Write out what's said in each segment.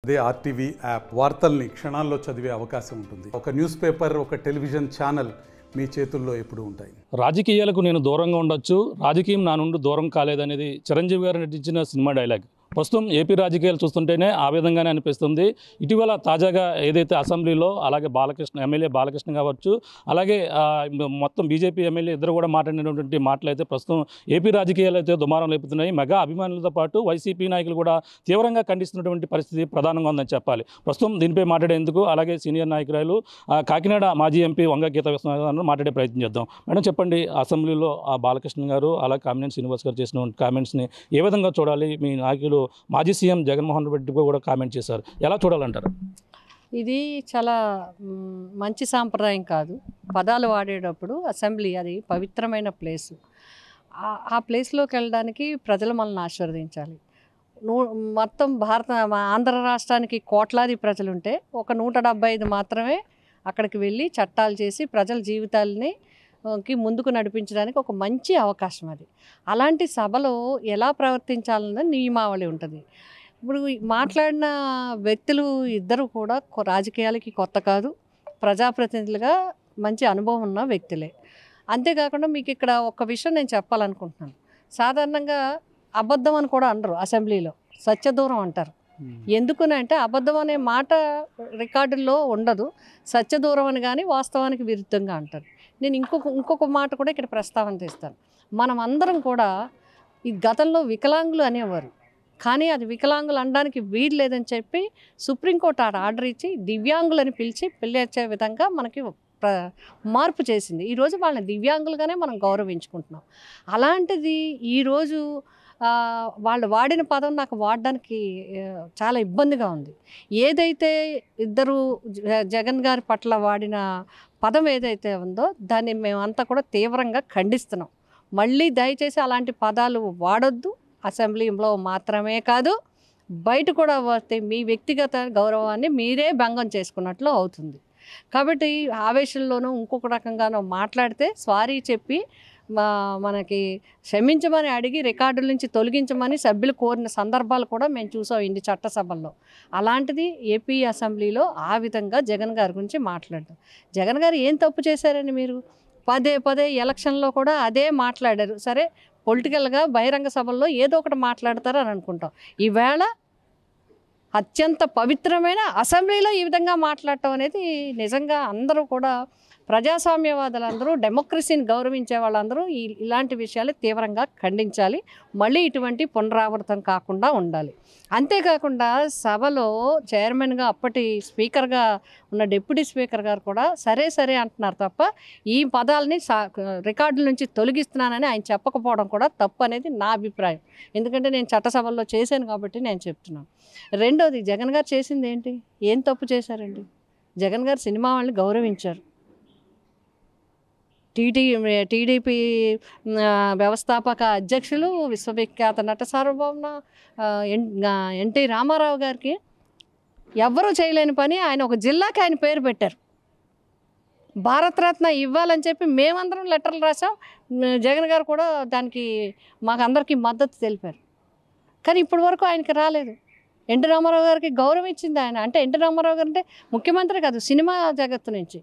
అదే RTV app వార్తల్ని క్షణాల్లో చదివే అవకాశం ఉంటుంది. ఒక న్యూస్ పేపర్, ఒక టెలివిజన్ ఛానల్ మీ చేతుల్లో ఎప్పుడూ ఉంటాయి. రాజకీయాలకు నేను దూరంగా ఉండొచ్చు, రాజకీయం నా నుండి దూరం కాలేదనేది చిరంజీవి గారు నటించిన సినిమా డైలాగ్. ప్రస్తుతం ఏపీ రాజకీయాలు చూస్తుంటేనే ఆ విధంగానే అనిపిస్తుంది. ఇటీవల తాజాగా ఏదైతే అసెంబ్లీలో అలాగే ఎమ్మెల్యే బాలకృష్ణ కావచ్చు, అలాగే మొత్తం బీజేపీ ఎమ్మెల్యే ఇద్దరు కూడా మాట్లాడినటువంటి మాటలు అయితే ప్రస్తుతం ఏపీ రాజకీయాలు అయితే దుమారం లేపుతున్నాయి. మెగా అభిమానులతో పాటు వైసీపీ నాయకులు కూడా తీవ్రంగా ఖండిస్తున్నటువంటి పరిస్థితి ప్రధానంగా ఉందని చెప్పాలి. ప్రస్తుతం దీనిపై మాట్లాడేందుకు అలాగే సీనియర్ నాయకురాలు కాకినాడ మాజీ ఎంపీ వంగ గీత విశ్వనాథ్ మాట్లాడే ప్రయత్నం చేద్దాం. మేడం చెప్పండి, అసెంబ్లీలో బాలకృష్ణ గారు అలాగే కామినేని శ్రీనివాస్ గారు చేసిన కామెంట్స్ని ఏ విధంగా చూడాలి? మీ నాయకులు మాజీ సీఎం జగన్మోహన్ రెడ్డి కూడా కామెంట్ చేశారు, ఎలా చూడాలంటారు? ఇది చాలా మంచి సాంప్రదాయం కాదు. పదాలు వాడేటప్పుడు అసెంబ్లీ అది పవిత్రమైన ప్లేసు. ఆ ప్లేస్లోకి వెళ్ళడానికి ప్రజలు మనల్ని ఆశీర్వదించాలి. మొత్తం ఆంధ్ర రాష్ట్రానికి కోట్లాది ప్రజలుంటే ఒక 175 మాత్రమే అక్కడికి వెళ్ళి చట్టాలు చేసి ప్రజల జీవితాలని ముందుకు నడిపించడానికి ఒక మంచి అవకాశం అది. అలాంటి సభలో ఎలా ప్రవర్తించాలన్న నియమావళి ఉంటుంది. ఇప్పుడు మాట్లాడిన వ్యక్తులు ఇద్దరు కూడా రాజకీయాలకి కొత్త కాదు, ప్రజాప్రతినిధులుగా మంచి అనుభవం ఉన్న వ్యక్తులే. అంతేకాకుండా మీకు ఇక్కడ ఒక విషయం నేను చెప్పాలనుకుంటున్నాను. సాధారణంగా అబద్ధం అని కూడా అనరు అసెంబ్లీలో, సత్యదూరం అంటారు. ఎందుకునంటే అబద్ధం అనే మాట రికార్డుల్లో ఉండదు, సత్యదూరం అని కానీ వాస్తవానికి విరుద్ధంగా అంటారు. నేను ఇంకొక మాట కూడా ఇక్కడ ప్రస్తావన చేస్తాను. మనం అందరం కూడా ఈ గతంలో వికలాంగులు అనేవారు, కానీ అది వికలాంగులు అనడానికి వీలు లేదని చెప్పి సుప్రీంకోర్టు ఆర్డర్ ఇచ్చి దివ్యాంగులని పిలిచే విధంగా మనకి మార్పు చేసింది. ఈరోజు వాళ్ళని దివ్యాంగులుగానే మనం గౌరవించుకుంటున్నాం. అలాంటిది ఈరోజు వాళ్ళు వాడిన పదం నాకు వాడడానికి చాలా ఇబ్బందిగా ఉంది. ఏదైతే ఇద్దరు జగన్ గారి పట్ల వాడిన పదం ఏదైతే ఉందో దాన్ని మేమంతా కూడా తీవ్రంగా ఖండిస్తున్నాం. మళ్ళీ దయచేసి అలాంటి పదాలు వాడొద్దు. అసెంబ్లీలో మాత్రమే కాదు, బయట కూడా వస్తే మీ వ్యక్తిగత గౌరవాన్ని మీరే భంగం చేసుకున్నట్లు అవుతుంది. కాబట్టి ఆవేశంలోనూ ఇంకొక రకంగానో మాట్లాడితే సారీ చెప్పి మనకి క్షమించమని అడిగి రికార్డుల నుంచి తొలగించమని సభ్యులు కోరిన సందర్భాలు కూడా మేము చూసాం ఇన్ని చట్టసభల్లో. అలాంటిది ఏపీ అసెంబ్లీలో ఆ విధంగా జగన్ గారి గురించి మాట్లాడడం. జగన్ గారు ఏం తప్పు చేశారని మీరు పదే ఎలక్షన్లో కూడా అదే మాట్లాడారు. సరే, పొలిటికల్గా బహిరంగ సభల్లో ఏదో ఒకటి మాట్లాడతారు అని అనుకుంటాం. ఈవేళ అత్యంత పవిత్రమైన అసెంబ్లీలో ఈ విధంగా మాట్లాడటం అనేది నిజంగా అందరూ కూడా ప్రజాస్వామ్యవాదులందరూ, డెమోక్రసీని గౌరవించే వాళ్ళందరూ ఇలాంటి విషయాలు తీవ్రంగా ఖండించాలి. మళ్ళీ ఇటువంటి పునరావృతం కాకుండా ఉండాలి. అంతేకాకుండా సభలో చైర్మన్గా అప్పటి స్పీకర్గా ఉన్న డిప్యూటీ స్పీకర్ గారు కూడా సరే అంటున్నారు తప్ప ఈ పదాలని రికార్డుల నుంచి తొలగిస్తున్నానని ఆయన చెప్పకపోవడం కూడా తప్పు అనేది నా అభిప్రాయం. ఎందుకంటే నేను చట్టసభల్లో చేశాను కాబట్టి నేను చెప్తున్నాను. రెండోది, జగన్ గారు చేసింది ఏంటి? ఏం తప్పు చేశారండి? జగన్ గారు సినిమా వాళ్ళని గౌరవించారు. టీడీపీ వ్యవస్థాపక అధ్యక్షులు, విశ్వవిఖ్యాత నట సార్వభౌమ ఎన్టీ రామారావు గారికి ఎవ్వరూ చేయలేని పని ఆయన ఒక జిల్లాకి ఆయన పేరు పెట్టారు. భారతరత్న ఇవ్వాలని చెప్పి మేమందరం లెటర్లు రాసాం. జగన్ గారు కూడా దానికి మాకు అందరికీ మద్దతు తెలిపారు. కానీ ఇప్పటి వరకు ఆయనకి రాలేదు. ఎన్టీ రామారావు గారికి గౌరవం ఇచ్చింది ఆయన. అంటే ఎన్టీ రామారావు గారు అంటే ముఖ్యమంత్రి కాదు, సినిమా జగత్తు నుంచి.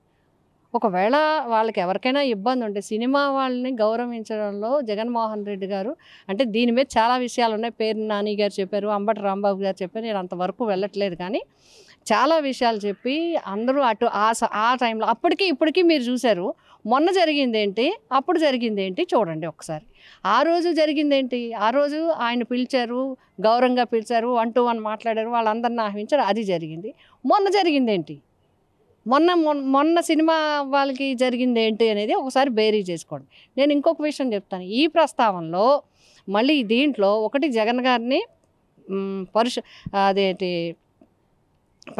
ఒకవేళ వాళ్ళకి ఎవరికైనా ఇబ్బంది ఉంటే సినిమా వాళ్ళని గౌరవించడంలో జగన్మోహన్ రెడ్డి గారు అంటే దీని మీద చాలా విషయాలు ఉన్నాయి. పేరు నాని గారు చెప్పారు, అంబటి రాంబాబు గారు చెప్పారు. నేను అంతవరకు వెళ్ళట్లేదు, కానీ చాలా విషయాలు చెప్పి అందరూ అటు ఆ టైంలో అప్పటికి ఇప్పటికీ మీరు చూశారు. మొన్న జరిగింది ఏంటి, అప్పుడు జరిగింది ఏంటి చూడండి ఒకసారి. ఆ రోజు జరిగింది ఏంటి? ఆ రోజు ఆయన పిలిచారు, గౌరవంగా పిలిచారు, 1-to-1 మాట్లాడారు, వాళ్ళందరిని ఆహ్వానించారు, అది జరిగింది. మొన్న జరిగింది ఏంటి? మొన్న సినిమా వాళ్ళకి జరిగింది ఏంటి అనేది ఒకసారి బేరీ చేసుకోండి. నేను ఇంకొక విషయం చెప్తాను. ఈ ప్రస్తావనలో మళ్ళీ దీంట్లో ఒకటి జగన్ గారిని అదేంటి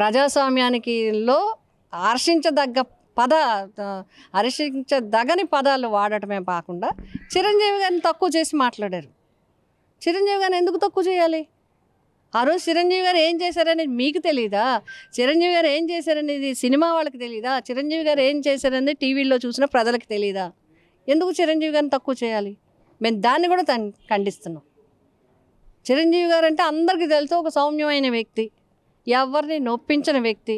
ప్రజాస్వామ్యానికిలో హర్షించదగని పదాలు వాడటమే కాకుండా చిరంజీవి గారిని తక్కువ చేసి మాట్లాడారు. చిరంజీవి గారిని ఎందుకు తక్కువ చేయాలి? ఆ రోజు చిరంజీవి గారు ఏం చేశారనేది మీకు తెలీదా? చిరంజీవి గారు ఏం చేశారనేది సినిమా వాళ్ళకి తెలీదా? చిరంజీవి గారు ఏం చేశారనేది టీవీలో చూసిన ప్రజలకు తెలీదా? ఎందుకు చిరంజీవి గారిని తక్కువ చేయాలి? మేము దాన్ని కూడా ఖండిస్తున్నాం. చిరంజీవి గారు అంటే అందరికీ తెలుసు, ఒక సౌమ్యమైన వ్యక్తి. ఎవరిని నొప్పించిన వ్యక్తి,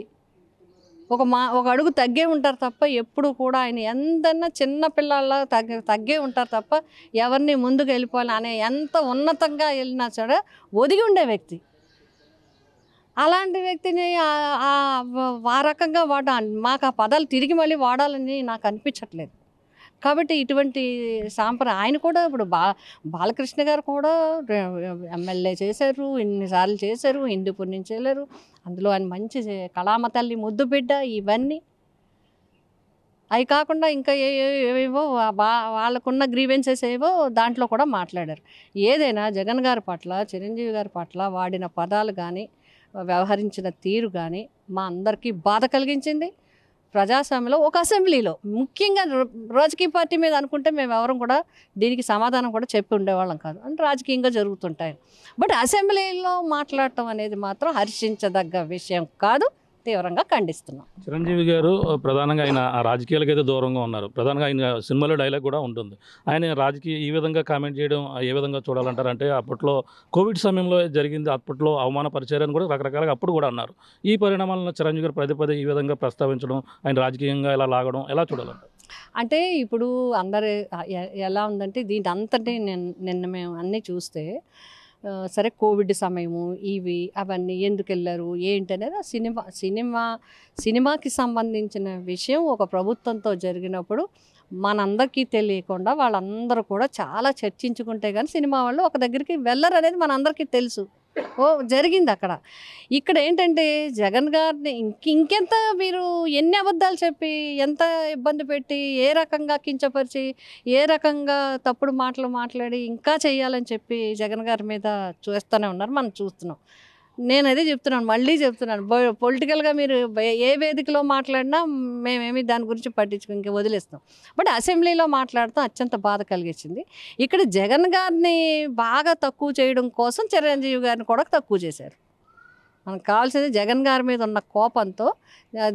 ఒక అడుగు తగ్గే ఉంటారు తప్ప ఎప్పుడు కూడా ఆయన ఎంతన్నా చిన్న పిల్లల తగ్గే ఉంటారు తప్ప ఎవరిని ముందుకు వెళ్ళిపోవాలి అనే ఎంత ఉన్నతంగా వెళ్ళినా సరే ఒదిగి ఉండే వ్యక్తి. అలాంటి వ్యక్తిని ఆ రకంగా మాకు ఆ పదాలు తిరిగి మళ్ళీ వాడాలని నాకు అనిపించట్లేదు. కాబట్టి ఇటువంటి ఆయన కూడా ఇప్పుడు బాలకృష్ణ గారు కూడా ఎమ్మెల్యే చేశారు, ఇన్నిసార్లు చేశారు, హిందూపూర్ నుంచి వెళ్ళారు. అందులో ఆయన మంచి కళామ తల్లి ముద్దు బిడ్డ. ఇవన్నీ అవి కాకుండా ఇంకా ఏవేవో వాళ్ళకున్న గ్రీవెన్సెస్ ఏవో దాంట్లో కూడా మాట్లాడారు. ఏదైనా జగన్ గారి పట్ల, చిరంజీవి గారి పట్ల వాడిన పదాలు కానీ, వ్యవహరించిన తీరు కానీ మా అందరికీ బాధ కలిగించింది. ప్రజాస్వామ్యంలో ఒక అసెంబ్లీలో ముఖ్యంగా రాజకీయ పార్టీ మీద అనుకుంటే మేము ఎవరం కూడా దీనికి సమాధానం కూడా చెప్పి ఉండేవాళ్ళం కాదు, అంటే రాజకీయంగా జరుగుతుంటాయి. బట్ అసెంబ్లీలో మాట్లాడటం అనేది మాత్రం హర్షించదగ్గ విషయం కాదు, తీవ్రంగా ఖండిస్తున్నాం. చిరంజీవి గారు ప్రధానంగా ఆయన రాజకీయాలకు అయితే దూరంగా ఉన్నారు. ప్రధానంగా ఆయన సినిమాలో డైలాగ్ కూడా ఉంటుంది. ఆయన రాజకీయ ఈ విధంగా కామెంట్ చేయడం ఏ విధంగా చూడాలంటారంటే, అప్పట్లో కోవిడ్ సమయంలో జరిగింది, అప్పట్లో అవమానపరిచారని కూడా రకరకాలుగా అప్పుడు కూడా అన్నారు. ఈ పరిణామాలను చిరంజీవి గారు పదే పదే ఈ విధంగా ప్రస్తావించడం, ఆయన రాజకీయంగా ఎలా లాగడం ఎలా చూడాలంటారు? అంటే ఇప్పుడు అందరు ఎలా ఉందంటే దీని అంతటి నిన్న మేము అన్నీ చూస్తే సరే కోవిడ్ సమయము ఇవి అవన్నీ ఎందుకు వెళ్ళారు ఏంటి అనేది సినిమాకి సంబంధించిన విషయం ఒక ప్రభుత్వంతో జరిగినప్పుడు మనందరికీ తెలియకుండా వాళ్ళందరూ కూడా చాలా చర్చించుకుంటే కానీ సినిమా వాళ్ళు ఒక దగ్గరికి వెళ్ళరు అనేది మనందరికీ తెలుసు. జరిగింది అక్కడ. ఇక్కడ ఏంటంటే జగన్ గారిని ఇంకెంత మీరు ఎన్ని అబద్ధాలు చెప్పి, ఎంత ఇబ్బంది పెట్టి, ఏ రకంగా కించపరిచి, ఏ రకంగా తప్పుడు మాటలు మాట్లాడి ఇంకా చేయాలని చెప్పి జగన్ గారి మీద చూస్తూనే ఉన్నారు, మనం చూస్తున్నాం. నేను అదే చెప్తున్నాను, మళ్ళీ చెప్తున్నాను, పొలిటికల్గా మీరు ఏ వేదికలో మాట్లాడినా మేమేమి దాని గురించి పట్టించుకో ఇంకా వదిలేస్తాం. బట్ అసెంబ్లీలో మాట్లాడతాం అత్యంత బాధ కలిగించింది. ఇక్కడ జగన్ గారిని బాగా తక్కువ చేయడం కోసం చిరంజీవి గారిని కూడా తక్కువ చేశారు. మనకు కావాల్సింది జగన్ గారి మీద ఉన్న కోపంతో.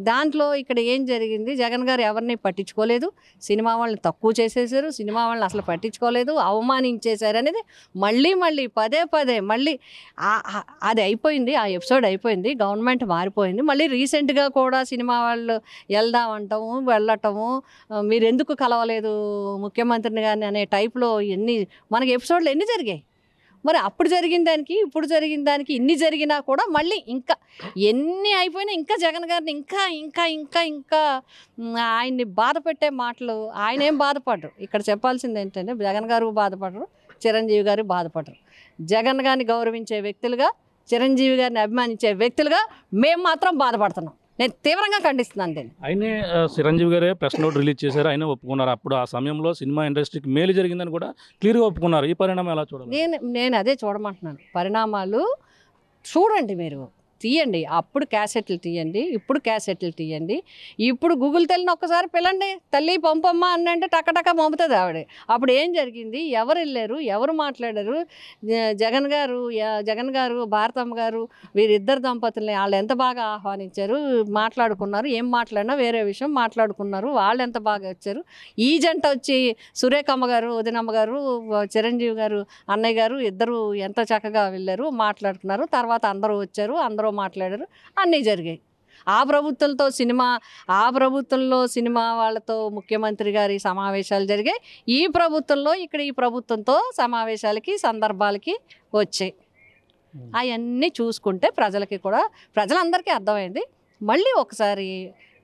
దాంట్లో ఇక్కడ ఏం జరిగింది, జగన్ గారు ఎవరిని పట్టించుకోలేదు, సినిమా వాళ్ళని తక్కువ చేసేసారు, సినిమా వాళ్ళని అసలు పట్టించుకోలేదు, అవమానించేశారు అనేది మళ్ళీ పదే మళ్ళీ అది అయిపోయింది. ఆ ఎపిసోడ్ అయిపోయింది, గవర్నమెంట్ మారిపోయింది. మళ్ళీ రీసెంట్గా కూడా సినిమా వాళ్ళు వెళ్దామంటాము, వెళ్ళటము, మీరు ఎందుకు కలవలేదు ముఖ్యమంత్రిని కానీ అనే టైప్లో మనకి ఎపిసోడ్లు ఎన్ని జరిగాయి. మరి అప్పుడు జరిగిన దానికి ఇప్పుడు జరిగిన దానికి ఇన్ని జరిగినా కూడా మళ్ళీ ఇంకా ఎన్ని అయిపోయినా ఇంకా జగన్ గారిని ఇంకా ఆయన్ని బాధ పెట్టే మాటలు. ఆయన ఏం బాధపడరు. ఇక్కడ చెప్పాల్సింది ఏంటంటే జగన్ గారు బాధపడరు, చిరంజీవి గారు బాధపడరు. జగన్ గారిని గౌరవించే వ్యక్తులుగా, చిరంజీవి గారిని అభిమానించే వ్యక్తులుగా మేము మాత్రం బాధపడుతున్నాం. నేను తీవ్రంగా ఖండిస్తున్నాను దీన్ని. ఆయనే చిరంజీవి గారే ప్రెస్ నోట్ రిలీజ్ చేశారు, ఆయన ఒప్పుకున్నారు. అప్పుడు ఆ సమయంలో సినిమా ఇండస్ట్రీకి మేలు జరిగిందని కూడా క్లియర్గా ఒప్పుకున్నారు. ఈ పరిణామం ఎలా చూడాలి? నేను అదే చూడమంటున్నాను. పరిణామాలు చూడండి, మీరు తీయండి. అప్పుడు క్యాసెట్లు తీయండి, ఇప్పుడు క్యాసెట్లు తీయండి. ఇప్పుడు గూగుల్ తల్లిని ఒక్కసారి పిల్లండి, తల్లి పంపమ్మా అని అంటే టక్కటక్క పంపుతుంది ఆవిడ. అప్పుడు ఏం జరిగింది, ఎవరు వెళ్ళారు, ఎవరు మాట్లాడారు, జగన్ గారు భారతమ్మ గారు వీరిద్దరు దంపతుల్ని వాళ్ళు ఎంత బాగా ఆహ్వానించారు, మాట్లాడుకున్నారు. ఏం మాట్లాడినా వేరే విషయం మాట్లాడుకున్నారు, వాళ్ళు ఎంత బాగా వచ్చారు. ఈ జంట వచ్చి సురేఖమ్మ గారు, వదినమ్మ గారు, చిరంజీవి గారు అన్నయ్య గారు ఇద్దరు ఎంత చక్కగా వెళ్ళారు, మాట్లాడుకున్నారు. తర్వాత అందరూ వచ్చారు, అందరూ మాట్లాడారు, అన్నీ జరిగాయి. ఆ ప్రభుత్వంలో సినిమా వాళ్ళతో ముఖ్యమంత్రి గారి సమావేశాలు జరిగాయి. ఈ ప్రభుత్వంతో సమావేశాలకి సందర్భాలకి వచ్చాయి. అవన్నీ చూసుకుంటే ప్రజలందరికీ అర్థమైంది. మళ్ళీ ఒకసారి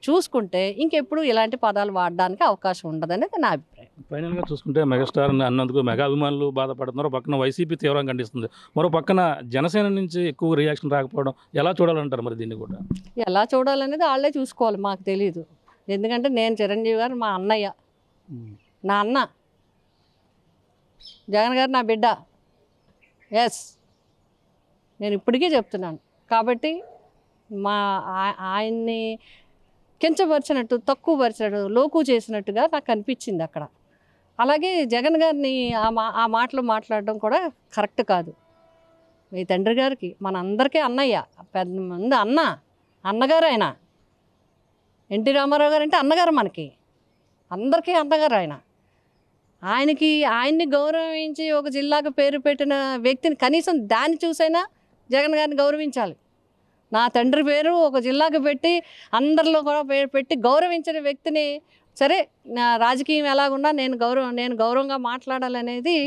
చూసుకుంటే ఇంకెప్పుడు ఇలాంటి పదాలు వాడడానికి అవకాశం ఉండదనేది నా అభిప్రాయం. ఫైనల్గా చూసుకుంటే మెగాస్టార్ అన్నందుకు మెగా అభిమానులు బాధపడుతున్నారు. పక్కన వైసీపీ తీవ్రంగా ఖండిస్తుంది. మరో పక్కన జనసేన నుంచి ఎక్కువ రియాక్షన్ రాకపోవడం ఎలా చూడాలంటారు? మరి దీన్ని కూడా ఎలా చూడాలనేది వాళ్ళే చూసుకోవాలి, మాకు తెలియదు. ఎందుకంటే నేను చిరంజీవి గారు మా అన్నయ్య, నా అన్న, జగన్ గారు నా బిడ్డ. ఎస్, నేను ఇప్పటికీ చెప్తున్నాను. కాబట్టి ఆయన్ని కించపరిచినట్టు, తక్కువపరిచినట్టు, లోకు చేసినట్టుగా నాకు అనిపించింది అక్కడ. అలాగే జగన్ గారిని ఆ మాటలు మాట్లాడడం కూడా కరెక్ట్ కాదు. మీ తండ్రి గారికి మనందరికీ అన్నయ్య, పెద్ద మంది అన్నగారు. ఆయన ఎన్టీ రామారావు గారు అంటే అన్నగారు, మనకి అందరికీ అన్నగారు. ఆయన్ని గౌరవించి ఒక జిల్లాకు పేరు పెట్టిన వ్యక్తిని కనీసం దాన్ని చూసైనా జగన్ గారిని గౌరవించాలి. నా తండ్రి పేరు ఒక జిల్లాకు పెట్టి అందరిలో కూడా పెట్టి గౌరవించిన వ్యక్తిని సరే నా రాజకీయం ఎలాగున్నా నేను గౌరవంగా మాట్లాడాలనేది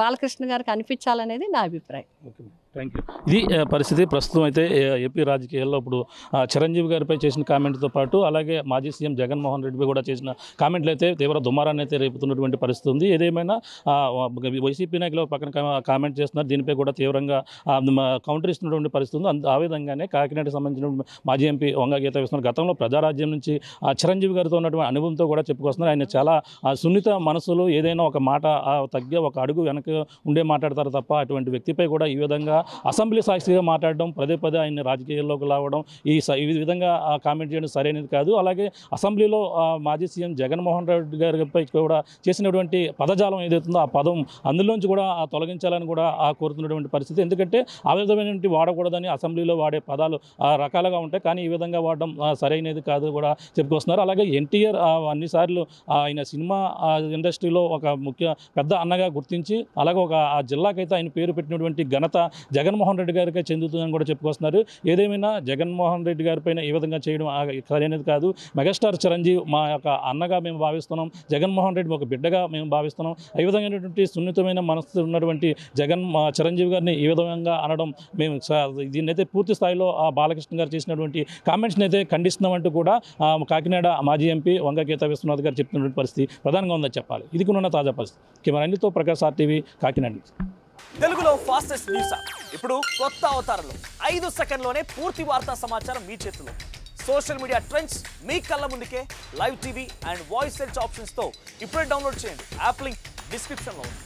బాలకృష్ణ గారికి అనిపించాలనేది నా అభిప్రాయం. Okay, thank you. ఇది పరిస్థితి ప్రస్తుతం అయితే ఏపీ రాజకీయాల్లో ఇప్పుడు చిరంజీవి గారిపై చేసిన కామెంట్తో పాటు అలాగే మాజీ సీఎం జగన్మోహన్ రెడ్డిపై కూడా చేసిన కామెంట్లు అయితే తీవ్ర దుమారాన్ని అయితే రేపుతున్నటువంటి పరిస్థితి ఉంది. ఏదేమైనా వైసీపీ నాయకులు పక్కన కామెంట్ చేస్తున్నారు, దీనిపై కూడా తీవ్రంగా కౌంటర్ ఇస్తున్నటువంటి పరిస్థితి ఉంది. ఆ విధంగానే కాకినాడకి సంబంధించిన మాజీ ఎంపీ వంగ గీత విస్తున్నారు. గతంలో ప్రజారాజ్యం నుంచి చిరంజీవి గారితో ఉన్నటువంటి అనుభవంతో కూడా చెప్పుకొస్తున్నారు. ఆయన చాలా సున్నిత మనసులు, ఏదైనా ఒక మాట తగ్గే ఒక అడుగు వెనక ఉండే మాట్లాడతారు తప్ప అటువంటి వ్యక్తిపై కూడా ఈ విధంగా అసెంబ్లీ సాక్షిగా మాట్లాడడం, పదే ఆయన్ని రాజకీయాల్లోకి లావడం, ఈ విధంగా కామెంట్ చేయడం సరైనది కాదు. అలాగే అసెంబ్లీలో మాజీ సీఎం జగన్మోహన్ రెడ్డి గారిపై కూడా చేసినటువంటి పదజాలం ఏదైతుందో ఆ పదం అందులోంచి కూడా తొలగించాలని కూడా కోరుతున్నటువంటి పరిస్థితి. ఎందుకంటే ఆ విధమైనటువంటి వాడకూడదని అసెంబ్లీలో వాడే పదాలు రకాలుగా ఉంటాయి, కానీ ఈ విధంగా వాడడం సరైనది కాదు కూడా చెప్పుకొస్తున్నారు. అలాగే ఎన్టీఆర్ అన్నిసార్లు ఆయన సినిమా ఇండస్ట్రీలో ఒక పెద్ద అన్నగా గుర్తించి అలాగే ఒక ఆ జిల్లాకైతే ఆయన పేరు పెట్టినటువంటి ఘనత జగన్మోహన్ రెడ్డి గారికే చెందుతుందని కూడా చెప్పుకొస్తున్నారు. ఏదేమైనా జగన్మోహన్ రెడ్డి గారి పైన ఈ విధంగా చేయడం సరైనది కాదు. మెగాస్టార్ చిరంజీవి మా యొక్క అన్నగా మేము భావిస్తున్నాం, జగన్మోహన్ రెడ్డి ఒక బిడ్డగా మేము భావిస్తున్నాం. ఈ విధమైనటువంటి సున్నితమైన మనసు ఉన్నటువంటి చిరంజీవి గారిని ఈ విధంగా అనడం మేము దీన్నైతే పూర్తి స్థాయిలో బాలకృష్ణ గారు చేసినటువంటి కామెంట్స్ని అయితే ఖండిస్తున్నామంటూ కూడా కాకినాడ మాజీ ఎంపీ వంగ గీత విశ్వనాథ్ గారు చెప్తున్నటువంటి పరిస్థితి ప్రధానంగా ఉందని చెప్పాలి. ఇది కూడా తాజా పరిస్థితి. కెమెరా అన్నితో ప్రకాష్ RTV కాకినాడ. తెలుగులో ఫాస్టెస్ట్ న్యూస్ యాప్ ఇప్పుడు కొత్త అవతారంలో 5 సెకండ్లోనే పూర్తి వార్తా సమాచారం మీ చేతిలో. సోషల్ మీడియా ట్రెండ్స్ మీ కళ్ళ ముందుకే live TV and voice search ఆప్షన్స్తో ఇప్పుడే డౌన్లోడ్ చేయండి. యాప్ లింక్ డిస్క్రిప్షన్లో ఉంది.